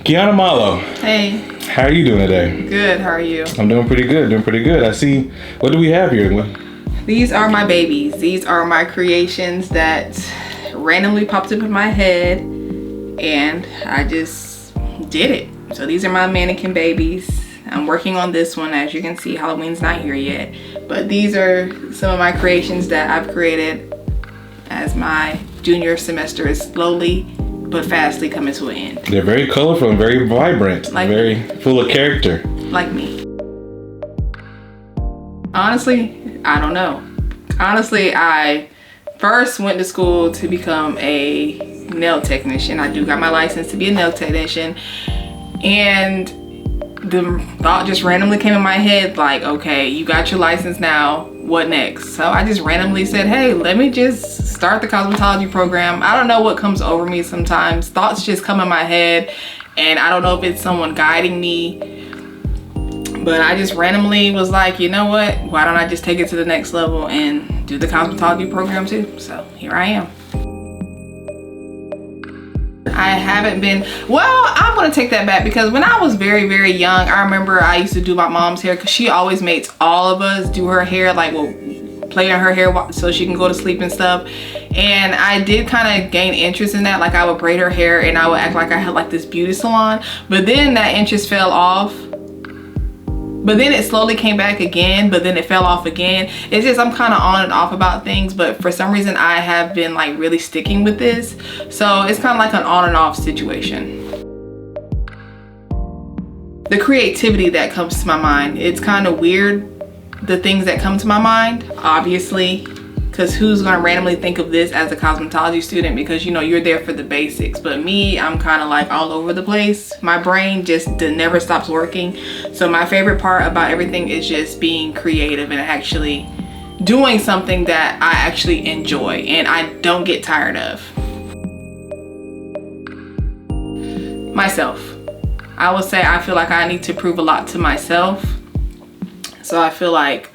Kiana Malo. Hey. How are you doing today? Good, how are you? I'm doing pretty good, I see, what do we have here? These are my babies. These are my creations that randomly popped up in my head and I just did it. So these are my mannequin babies. I'm working on this one. As you can see, Halloween's not here yet. But these are some of my creations that I've created as my junior semester is slowly but fastly coming to an end. They're very colorful and very vibrant, very full of character. Like me. Honestly, I don't know. Honestly, I first went to school to become a nail technician. I do got my license to be a nail technician. And the thought just randomly came in my head like, okay, you got your license now, what next? So I just randomly said, hey, let me just start the cosmetology program. I don't know what comes over me sometimes. Thoughts just come in my head and I don't know if it's someone guiding me, but I just randomly was like, you know what? Why don't I just take it to the next level and do the cosmetology program too? So here I am. I haven't been, well, I'm gonna take that back because when I was very, very young, I remember I used to do my mom's hair because she always makes all of us do her hair, like we'll play on her hair so she can go to sleep and stuff. And I did kind of gain interest in that. Like I would braid her hair and I would act like I had like this beauty salon, but then that interest fell off. But then it slowly came back again, but then it fell off again. It's just I'm kind of on and off about things, but for some reason I have been like really sticking with this. So it's kind of like an on and off situation. The creativity that comes to my mind, it's kind of weird, the things that come to my mind, obviously, because who's gonna randomly think of this as a cosmetology student, because you know you're there for the basics. But me, I'm kind of like all over the place. My brain just never stops working. So my favorite part about everything is just being creative and actually doing something that I actually enjoy and I don't get tired of. Myself. I would say I feel like I need to prove a lot to myself. So I feel like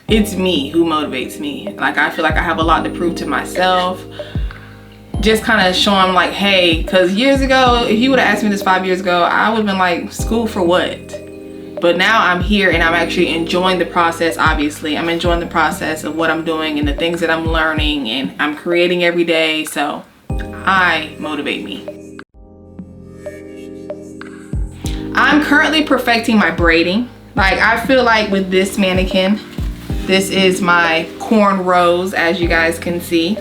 it's me who motivates me. Like I feel like I have a lot to prove to myself. Just kind of showing like, hey, because years ago, if you would have asked me this 5 years ago, I would have been like, school for what? But now I'm here and I'm actually enjoying the process. Obviously, I'm enjoying the process of what I'm doing and the things that I'm learning and I'm creating every day. So I motivate me. I'm currently perfecting my braiding. Like I feel like with this mannequin, this is my cornrows, as you guys can see.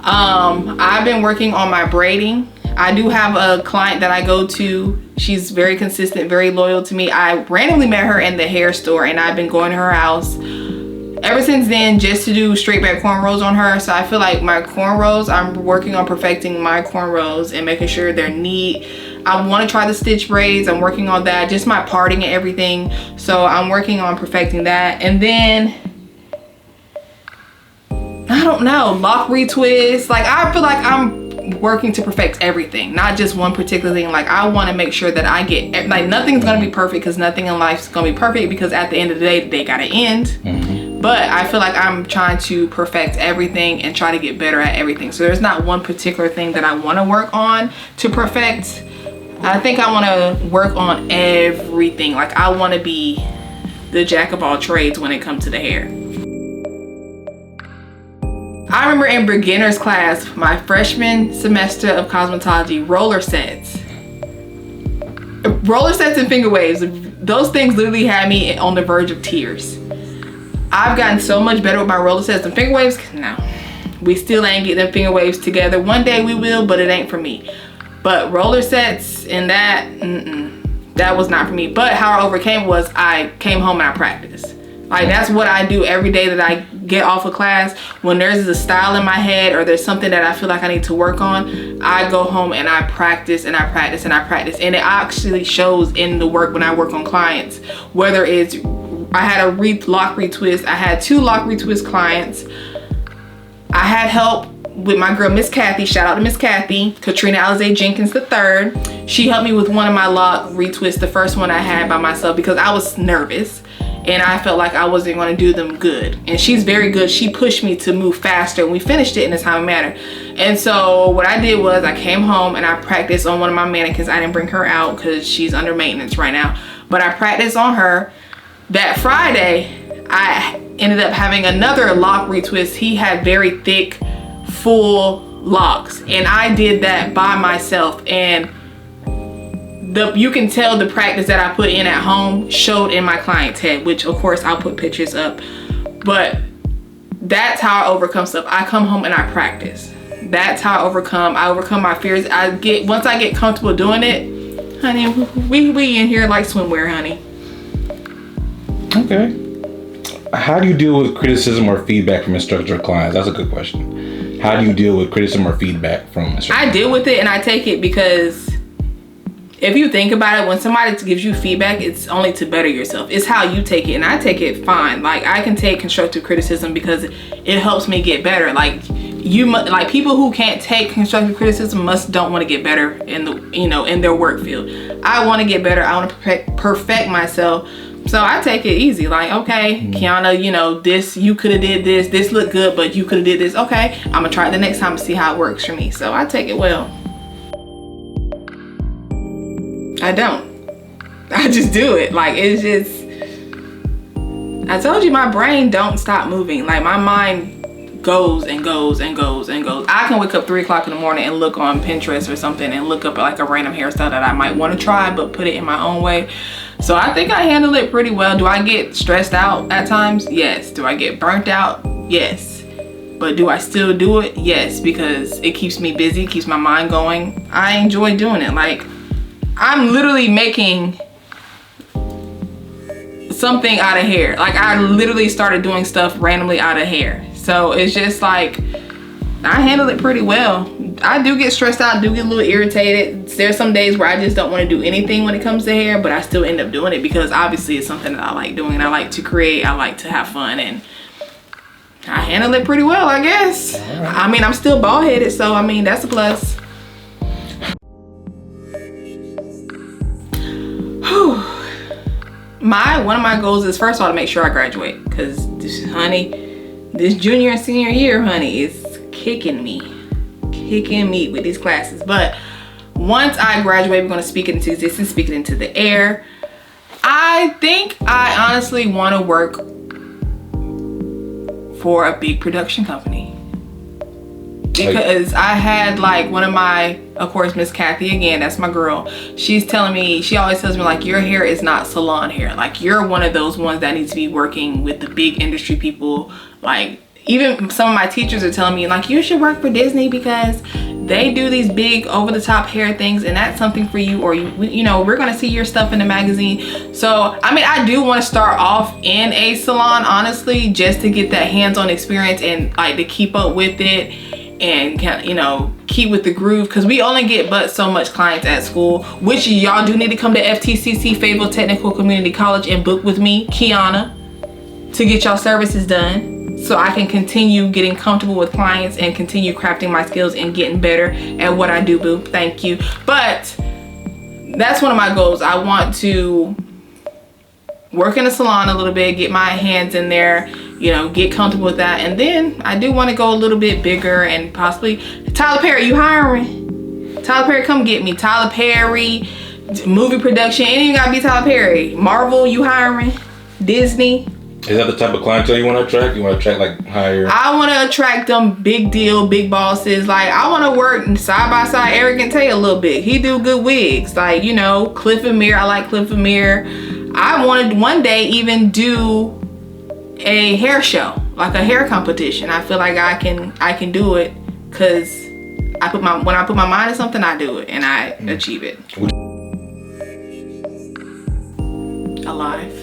I've been working on my braiding. I do have a client that I go to. She's very consistent, very loyal to me. I randomly met her in the hair store and I've been going to her house ever since then just to do straight back cornrows on her. So I feel like my cornrows, I'm working on perfecting my cornrows and making sure they're neat. I want to try the stitch braids. I'm working on that, just my parting and everything. So I'm working on perfecting that. And then, I don't know, lock retwist. Like I feel like I'm working to perfect everything, not just one particular thing. Like I want to make sure that I get, like nothing's going to be perfect because nothing in life is going to be perfect because at the end of the day got to end. But I feel like I'm trying to perfect everything and try to get better at everything. So there's not one particular thing that I want to work on to perfect. I think I want to work on everything. Like I want to be the jack of all trades when it comes to the hair. I remember in beginner's class, my freshman semester of cosmetology, roller sets and finger waves, those things literally had me on the verge of tears. I've gotten so much better with my roller sets and finger waves. No, we still ain't getting them finger waves together. One day we will, but it ain't for me. But roller sets and that, that was not for me. But how I overcame was I came home and I practiced. Like that's what I do every day that I get off of class. When there's a style in my head or there's something that I feel like I need to work on, I go home and I practice and I practice and I practice. And it actually shows in the work when I work on clients. Whether it's, I had a lock retwist. I had 2 lock retwist clients. I had help with my girl, Miss Kathy. Shout out to Miss Kathy, Katrina Alize Jenkins III. She helped me with one of my lock retwists, the first one I had by myself because I was nervous. and I felt like I wasn't going to do them good. And she's very good. She pushed me to move faster, and we finished it in a timely manner. And so what I did was I came home and I practiced on one of my mannequins. I didn't bring her out because she's under maintenance right now, but I practiced on her. That Friday, I ended up having another lock retwist. He had very thick, full locks, and I did that by myself, and you can tell the practice that I put in at home showed in my client's head, which of course I'll put pictures up. But that's how I overcome stuff. I come home and I practice. That's how I overcome my fears. Once I get comfortable doing it, honey, we in here like swimwear, honey. Okay. How do you deal with criticism or feedback from instructors or clients? That's a good question. How do you deal with criticism or feedback from instructors? I deal with it and I take it, because if you think about it, when somebody gives you feedback, it's only to better yourself. It's how you take it, and I take it fine. Like, I can take constructive criticism because it helps me get better. Like, people who can't take constructive criticism don't want to get better in their work field. I want to get better. I want to perfect myself. So I take it easy. Like, okay, Kiana, this, you could have did this. This looked good, but you could have did this. Okay, I'm gonna try it the next time to see how it works for me. So I take it well. I don't. I just do it. Like, it's just, I told you, my brain don't stop moving. Like, my mind goes and goes and goes and goes. I can wake up 3 o'clock in the morning and look on Pinterest or something and look up like a random hairstyle that I might want to try, but put it in my own way. So I think I handle it pretty well. Do I get stressed out at times? Yes. Do I get burnt out? Yes. But do I still do it? Yes, because it keeps me busy, keeps my mind going. I enjoy doing it. Like, I'm literally making something out of hair. Like, I literally started doing stuff randomly out of hair. So it's just like, I handle it pretty well. I do get stressed out, do get a little irritated. There's some days where I just don't want to do anything when it comes to hair, but I still end up doing it because obviously it's something that I like doing. I like to create, I like to have fun, and I handle it pretty well, I guess. Right. I mean, I'm still bald headed, so I mean, that's a plus. One of my goals is, first of all, to make sure I graduate, because this junior and senior year, honey, is kicking me with these classes. But once I graduate, we're going to speak it into existence, speak it into the air. I think I honestly want to work for a big production company, because I had like one of my, of course, Miss Kathy, again, that's my girl. She's telling me, she always tells me, like, your hair is not salon hair. Like, you're one of those ones that needs to be working with the big industry people. Like, even some of my teachers are telling me, like, you should work for Disney because they do these big over-the-top hair things, and that's something for you, or we're gonna see your stuff in the magazine. So I mean, I do want to start off in a salon, honestly, just to get that hands-on experience and like to keep up with it and keep with the groove, because we only get but so much clients at school, which y'all do need to come to FTCC, Fayetteville Technical Community College, and book with me, Kiana, to get y'all services done, so I can continue getting comfortable with clients and continue crafting my skills and getting better at what I do, boo. Thank you. But that's one of my goals. I want to work in a salon a little bit, get my hands in there, get comfortable with that. And then I do want to go a little bit bigger and possibly, Tyler Perry, you hiring? Tyler Perry, come get me. Tyler Perry, movie production, ain't even gotta be Tyler Perry. Marvel, you hiring? Disney. Is that the type of clientele you want to attract? You want to attract like higher? I want to attract them big deal, big bosses. Like, I want to work side by side Arrogant Tay a little bit. He do good wigs. Like, Cliff and Mir. I like Cliff and Mir. I wanted one day even do a hair show, like a hair competition. I feel like I can do it, because when I put my mind to something, I do it and I achieve it. Alive.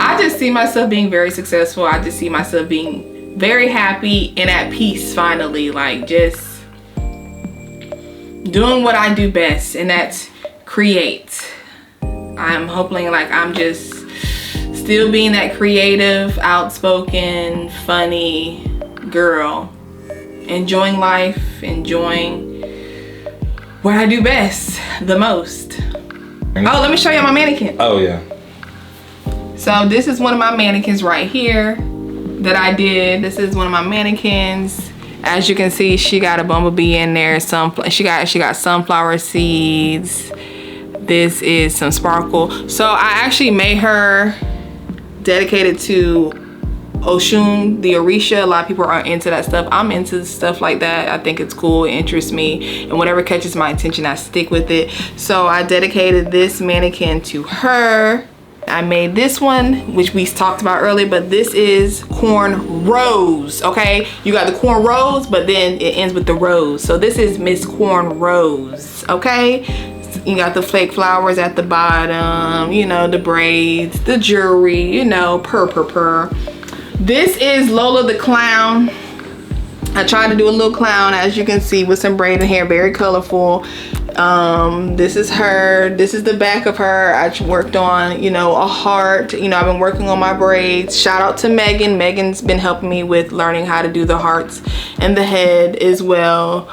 I just see myself being very successful. I just see myself being very happy and at peace finally, like just doing what I do best, and that's create. I'm hoping like I'm just still being that creative, outspoken, funny girl, enjoying life, enjoying what I do best the most. Oh, let me show you my mannequin. Oh yeah. So this is one of my mannequins right here that I did. This is one of my mannequins. As you can see, she got a bumblebee in there. She got sunflower seeds. This is some sparkle. So I actually made her dedicated to Oshun, the Orisha. A lot of people aren't into that stuff. I'm into stuff like that. I think it's cool, it interests me, and whatever catches my attention, I stick with it. So I dedicated this mannequin to her. I made this one, which we talked about earlier, but this is corn rose, okay? You got the corn rose, but then it ends with the rose. So this is Miss Corn Rose, okay? You got the fake flowers at the bottom, you know, the braids, the jewelry, you know, purr. This is Lola the Clown. I tried to do a little clown, as you can see, with some braided hair, very colorful. This is her. This is the back of her. I worked on, you know, a heart. You know, I've been working on my braids. Shout out to Megan. Megan's been helping me with learning how to do the hearts and the head as well.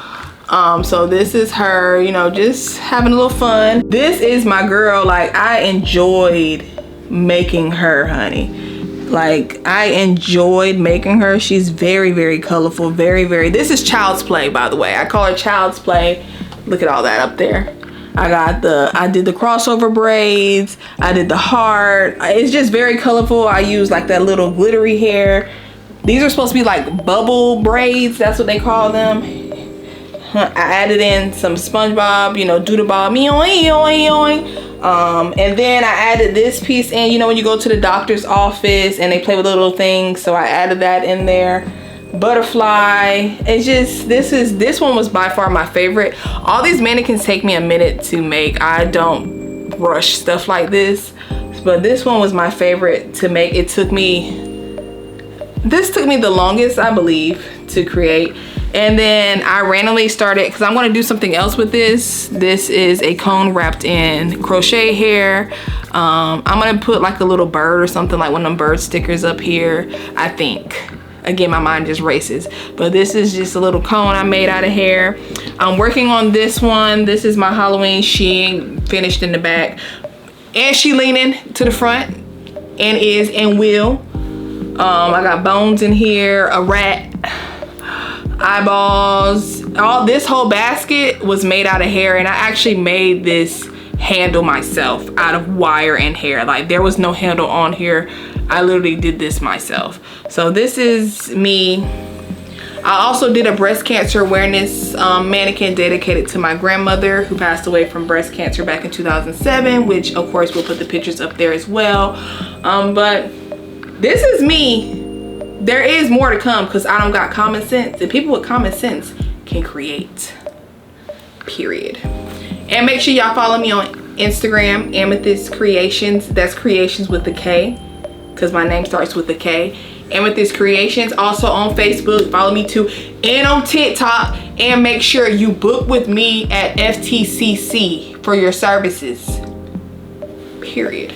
So this is her, you know, just having a little fun. This is my girl. Like, I enjoyed making her, honey. Like, I enjoyed making her. She's very, very colorful. Very. This is Child's Play, by the way. I call her Child's Play. Look at all that up there. I did the crossover braids. I did the heart. It's just very colorful. I use like that little glittery hair. These are supposed to be like bubble braids. That's what they call them. I added in some SpongeBob, you know, Doodleball, and then I added this piece in, you know, when you go to the doctor's office and they play with little things. So I added that in there. Butterfly. It's just, this one was by far my favorite. All these mannequins take me a minute to make. I don't rush stuff like this, but this one was my favorite to make. This took me the longest, I believe, to create. And then I randomly started, because I'm going to do something else with this. This is a cone wrapped in crochet hair. I'm going to put like a little bird or something, like one of them bird stickers up here, I think. Again, my mind just races. But this is just a little cone I made out of hair. I'm working on this one. This is my Halloween. She ain't finished in the back. And she leaning to the front and will. I got bones in here, a rat, eyeballs. This whole basket was made out of hair, and I actually made this handle myself out of wire and hair. Like, there was no handle on here. I literally did this myself. So this is me. I also did a breast cancer awareness mannequin dedicated to my grandmother, who passed away from breast cancer back in 2007, which of course we'll put the pictures up there as well. But this is me. There is more to come, because I don't got common sense, and people with common sense can create, period. And make sure y'all follow me on Instagram, Amethyst Creations. That's creations with a K, because my name starts with a K. Amethyst Creations. Also on Facebook, follow me too, and on TikTok. And make sure you book with me at FTCC for your services, period.